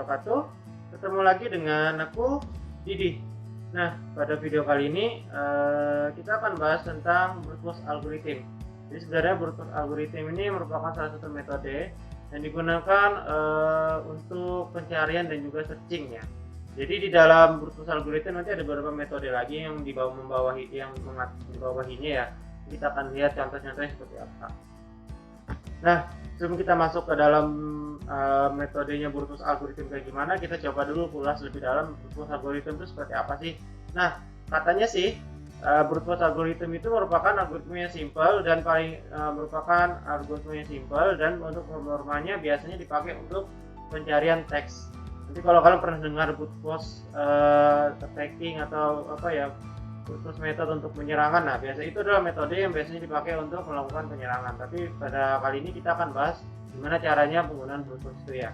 wabarakatuh. Ketemu lagi dengan aku, Didi. Nah, pada video kali ini kita akan bahas tentang brute force algorithm. Jadi sebenarnya brute force algorithm ini merupakan salah satu metode yang digunakan untuk pencarian dan juga searching ya. Jadi di dalam brute force algorithm nanti ada beberapa metode lagi yang membawahinya ya. Kita akan lihat contoh-contohnya seperti apa. Nah, sebelum kita masuk ke dalam metodenya brute force algorithm kayak gimana, kita coba dulu ulas lebih dalam brute force algorithm itu seperti apa sih. Nah, katanya sih brute force algorithm itu merupakan algoritma yang simple dan merupakan algoritma yang simple dan untuk formanya biasanya dipakai untuk pencarian teks. Nanti kalau kalian pernah dengar brute force attacking atau apa ya, brute force method untuk penyerangan, nah biasa itu adalah metode yang biasanya dipakai untuk melakukan penyerangan. Tapi pada kali ini kita akan bahas gimana caranya penggunaan brute force itu ya.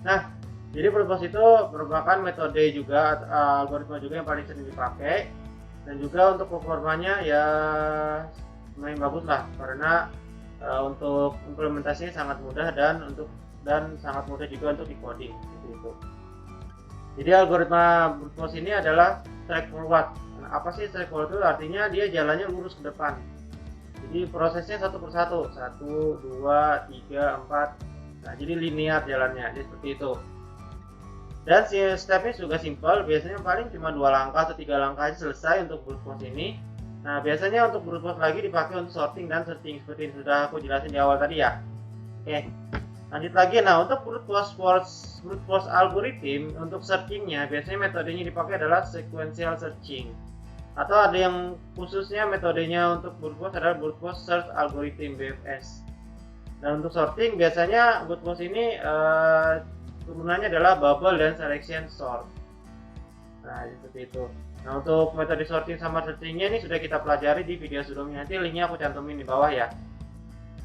Nah, jadi brute force itu merupakan metode juga algoritma juga yang paling sering dipakai, dan juga untuk performanya ya lumayan bagus lah, karena untuk implementasinya sangat mudah dan sangat mudah juga untuk decoding gitu. Jadi algoritma brute force ini adalah straightforward. Nah, apa sih straightforward itu? Artinya dia jalannya lurus ke depan. Jadi prosesnya satu persatu, 1, 2, 3, 4. Nah, jadi linear jalannya, jadi seperti itu. Dan stepnya juga simple, biasanya paling cuma 2 langkah atau 3 langkah aja selesai untuk brute force ini. Nah, biasanya untuk brute force lagi dipakai untuk sorting dan searching seperti yang sudah aku jelasin di awal tadi ya. Oke, lanjut lagi. Nah, untuk brute force algorithm untuk searchingnya biasanya metodenya dipakai adalah sequential searching, atau ada yang khususnya metodenya untuk brute force adalah brute force search algorithm (BFS). Dan untuk sorting biasanya brute force ini turunannya adalah bubble dan selection sort. Nah, seperti itu. Nah, untuk metode sorting sama searchingnya ini sudah kita pelajari di video sebelumnya, nanti linknya aku cantumin di bawah ya.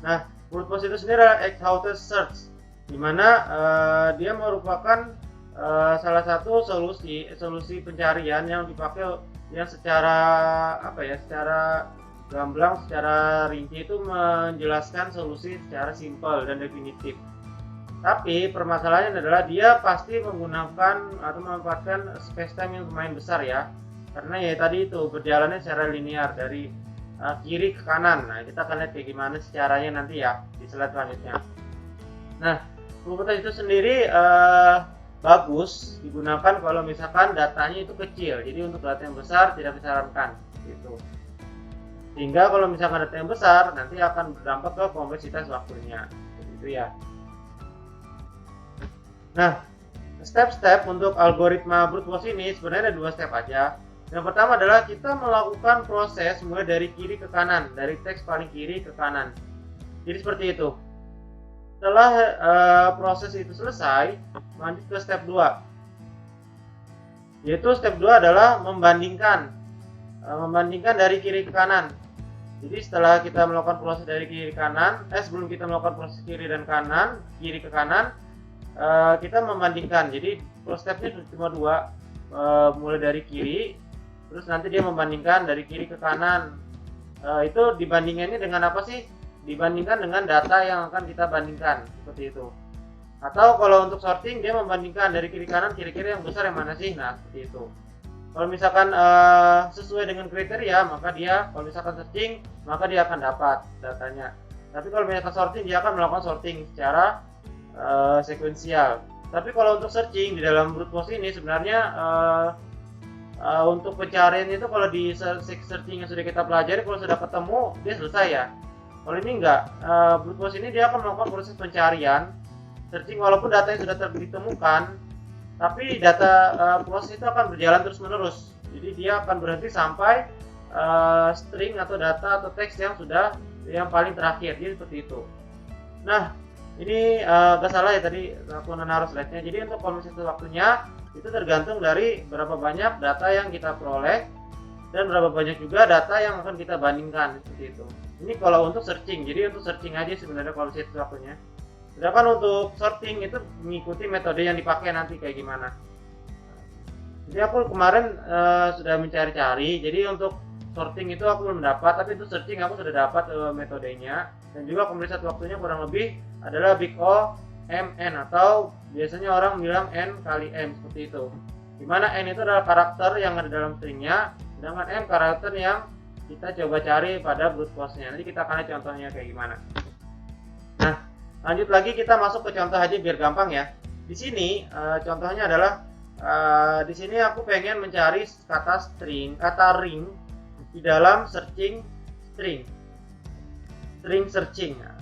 Nah, brute force itu sendiri adalah exhaustive search, dimana dia merupakan salah satu solusi pencarian yang dipakai yang secara secara gamblang, secara rinci itu menjelaskan solusi secara simpel dan definitif. Tapi permasalahannya adalah dia pasti menggunakan atau memanfaatkan space time yang lumayan besar ya, karena ya tadi itu berjalannya secara linear dari kiri ke kanan. Nah, kita akan lihat kayak gimana caranya nanti ya di slide selanjutnya. Nah, brute force itu sendiri bagus digunakan kalau misalkan datanya itu kecil. Jadi untuk data yang besar tidak disarankan gitu. Sehingga kalau misalkan data yang besar nanti akan berdampak ke kompleksitas waktunya. Gitu ya. Nah, step-step untuk algoritma brute force ini sebenarnya ada 2 step aja. Yang pertama adalah kita melakukan proses mulai dari kiri ke kanan, dari teks paling kiri ke kanan. Jadi seperti itu. Setelah proses itu selesai, lanjut ke step 2. Yaitu step 2 adalah membandingkan dari kiri ke kanan. Jadi setelah kita melakukan proses dari kiri ke kanan, sebelum kita melakukan proses kiri ke kanan, kita membandingkan. Jadi stepnya cuma 2, mulai dari kiri, terus nanti dia membandingkan dari kiri ke kanan. Itu dibandingannya dengan apa sih? Dibandingkan dengan data yang akan kita bandingkan, seperti itu. Atau kalau untuk sorting dia membandingkan dari kiri kanan, kira-kira yang besar yang mana sih? Nah, seperti itu. Kalau misalkan sesuai dengan kriteria, maka dia, kalau misalkan searching, maka dia akan dapat datanya. Tapi kalau misalkan sorting, dia akan melakukan sorting secara sekuensial. Tapi kalau untuk searching di dalam brute force ini sebenarnya untuk pencarian itu kalau di searching yang sudah kita pelajari, kalau sudah ketemu dia selesai ya. Kalau ini enggak, brute force ini dia akan melakukan proses pencarian searching walaupun datanya sudah ditemukan, tapi data proses itu akan berjalan terus menerus. Jadi dia akan berhenti sampai string atau data atau teks yang paling terakhir. Jadi seperti itu. Nah, ini agak salah ya tadi aku naruh slide-nya. Jadi untuk kompleksitas waktunya itu tergantung dari berapa banyak data yang kita peroleh dan berapa banyak juga data yang akan kita bandingkan, seperti itu. Ini kalau untuk searching. Jadi untuk searching aja sebenarnya kompleksitas waktunya. Sedangkan untuk sorting itu mengikuti metode yang dipakai nanti kayak gimana. Jadi aku kemarin sudah mencari-cari. Jadi untuk sorting itu aku belum dapat, tapi itu searching aku sudah dapat metodenya, dan juga kompleksitas waktunya kurang lebih adalah Big O MN, atau biasanya orang bilang N kali M, seperti itu. Dimana N itu adalah karakter yang ada dalam stringnya, sedangkan M karakter yang kita coba cari pada brute force-nya. Nanti kita akan lihat contohnya kayak gimana. Nah, lanjut lagi kita masuk ke contoh aja biar gampang ya. Di sini contohnya adalah di sini aku pengen mencari kata ring di dalam searching string searching. Nah,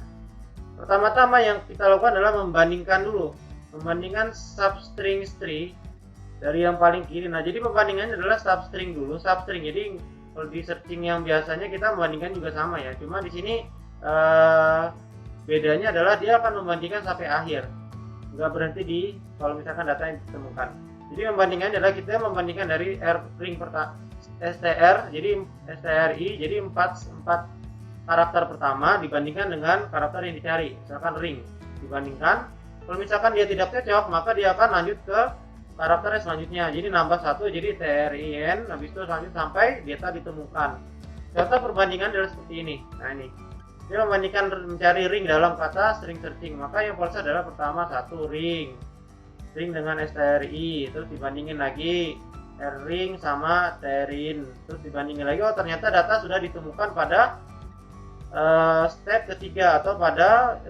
pertama-tama yang kita lakukan adalah membandingkan substring dari yang paling kiri. Nah, jadi pembandingannya adalah substring dulu, Jadi kalau di searching yang biasanya kita membandingkan juga sama ya. Cuma di sini bedanya adalah dia akan membandingkan sampai akhir, nggak berhenti di kalau misalkan data yang ditemukan. Jadi membandingkan adalah kita membandingkan dari ring str, jadi stri, jadi 4 karakter pertama dibandingkan dengan karakter yang dicari, misalkan ring dibandingkan. Kalau misalkan dia tidak cocok, maka dia akan lanjut ke karakter yang selanjutnya, jadi nambah 1, jadi trin, habis itu lanjut sampai data ditemukan. Contoh perbandingan adalah seperti ini. Nah, ini dia membandingkan mencari ring dalam kata string searching, maka yang false adalah pertama 1 ring dengan stri, terus dibandingin lagi ring sama trin, terus dibandingin lagi, oh ternyata data sudah ditemukan pada step ketiga, atau pada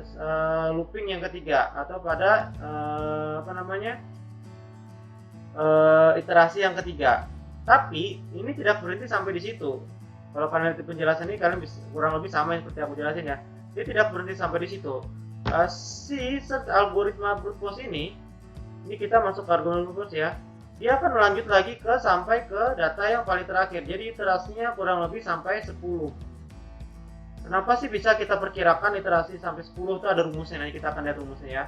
looping yang ketiga, atau pada iterasi yang ketiga. Tapi ini tidak berhenti sampai di situ. Kalau kalian lihat penjelasan ini, kalian bisa kurang lebih sama yang seperti aku jelasin ya. Dia tidak berhenti sampai di situ. Si search algoritma brute force ini kita masuk ke argumen brute force ya. Dia akan lanjut lagi sampai ke data yang paling terakhir. Jadi iterasinya kurang lebih sampai 10. Kenapa sih bisa kita perkirakan iterasi sampai 10? Itu ada rumusnya, nanti kita akan lihat rumusnya ya.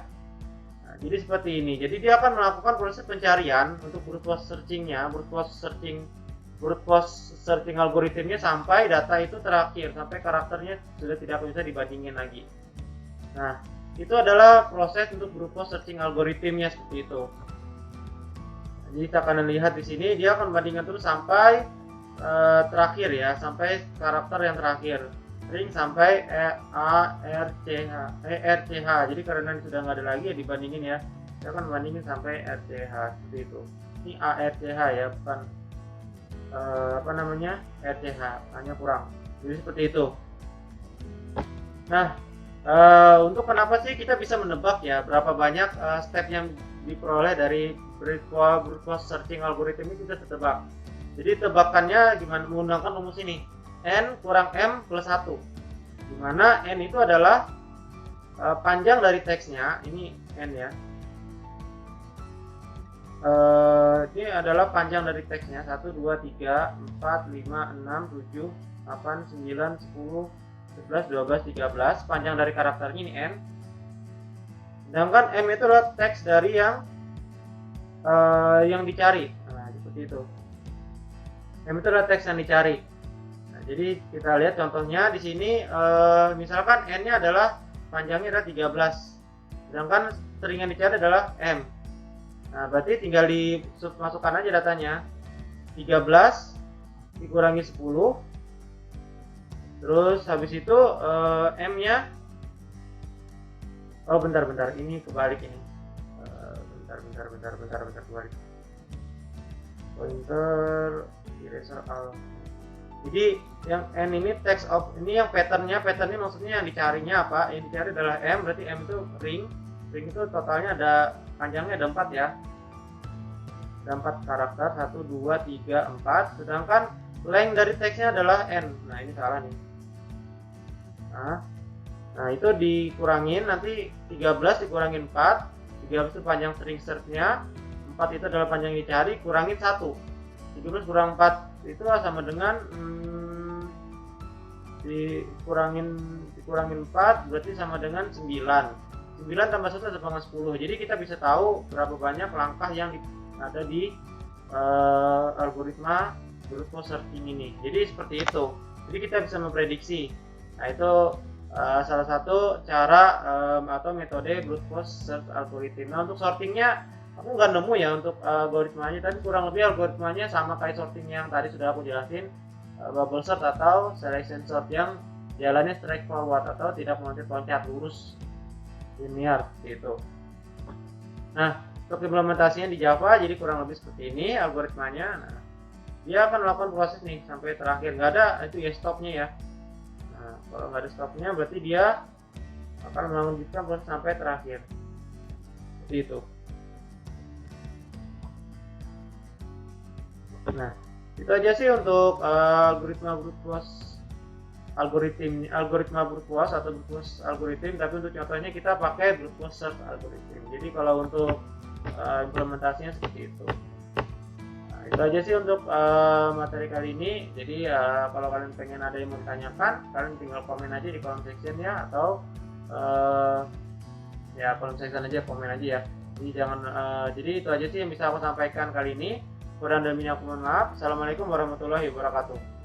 Nah, jadi seperti ini. Jadi dia akan melakukan proses pencarian untuk brute force searching algoritmnya sampai data itu terakhir, sampai karakternya sudah tidak bisa dibandingin lagi. Nah, itu adalah proses untuk brute force searching algoritmnya seperti itu. Jadi kita akan lihat di sini dia akan bandingkan terus sampai terakhir ya, sampai karakter yang terakhir. Ring sampai ERCH. Jadi karena ini sudah nggak ada lagi ya dibandingin ya, kita akan bandingin sampai RCH seperti itu. Ini ARCH ya, bukan RCH, hanya kurang. Jadi seperti itu. Nah, untuk kenapa sih kita bisa menebak ya berapa banyak step yang diperoleh dari brute force searching algorithm ini, kita tebak. Jadi tebakannya gimana? Menggunakan rumus ini, N kurang M plus 1, dimana N itu adalah panjang dari teksnya. Ini N ya, ini adalah panjang dari teksnya, 1, 2, 3, 4, 5, 6, 7, 8, 9, 10, 11, 12, 13. Panjang dari karakternya ini N. Sedangkan M itu adalah teks dari yang dicari. Nah, seperti itu. M itu adalah teks yang dicari. Nah, jadi kita lihat contohnya di sini, misalkan N-nya adalah panjangnya adalah 13, sedangkan string yang dicari adalah M. Nah, berarti tinggal dimasukkan aja datanya. 13 dikurangi 10, terus habis itu M-nya, oh bentar, ini kebalik ini. Bentar kebalik. Pointer eraser all. Jadi yang N ini text of, ini yang patternnya maksudnya yang dicarinya apa? Yang dicari adalah M, berarti M itu ring itu totalnya ada, panjangnya ada 4 ya. Ada 4 karakter, 1, 2, 3, 4. Sedangkan length dari teksnya adalah N. Nah, ini salah nih. Nah, itu dikurangin, nanti 13 dikurangin 4. 13 itu panjang string search-nya, 4 itu adalah panjang yang dicari, kurangin 1. 13 kurang 4 itu sama dengan dikurangin 4 berarti sama dengan 9 tambah 1 sama 10. Jadi kita bisa tahu berapa banyak langkah yang ada di algoritma brute force searching ini. Jadi seperti itu. Jadi kita bisa memprediksi. Nah, itu salah satu cara atau metode brute force search algorithm. Nah, untuk sortingnya aku nggak nemu ya untuk algoritmanya, tapi kurang lebih algoritmanya sama kayak sorting yang tadi sudah aku jelasin, bubble sort atau selection sort yang jalannya straightforward atau tidak loncat-loncat, lurus linear gitu. Nah, untuk implementasinya di Java jadi kurang lebih seperti ini algoritmanya. Nah, dia akan melakukan proses nih sampai terakhir, nggak ada itu ya stopnya ya. Nah, kalau nggak ada stopnya berarti dia akan melanjutkan proses sampai terakhir, seperti itu. Nah, itu aja sih untuk algoritma brute force algoritma brute force atau brute force algorithm, tapi untuk contohnya kita pakai brute force search algorithm. Jadi kalau untuk implementasinya seperti itu. Nah, itu aja sih untuk materi kali ini. Jadi kalau kalian pengen ada yang mau ditanyakan, kalian tinggal komen aja di kolom section ya, atau ya kolom section aja, komen aja ya. Jadi jangan jadi itu aja sih yang bisa aku sampaikan kali ini. Kurang dan lebihnya aku mohon maaf. Assalamualaikum warahmatullahi wabarakatuh.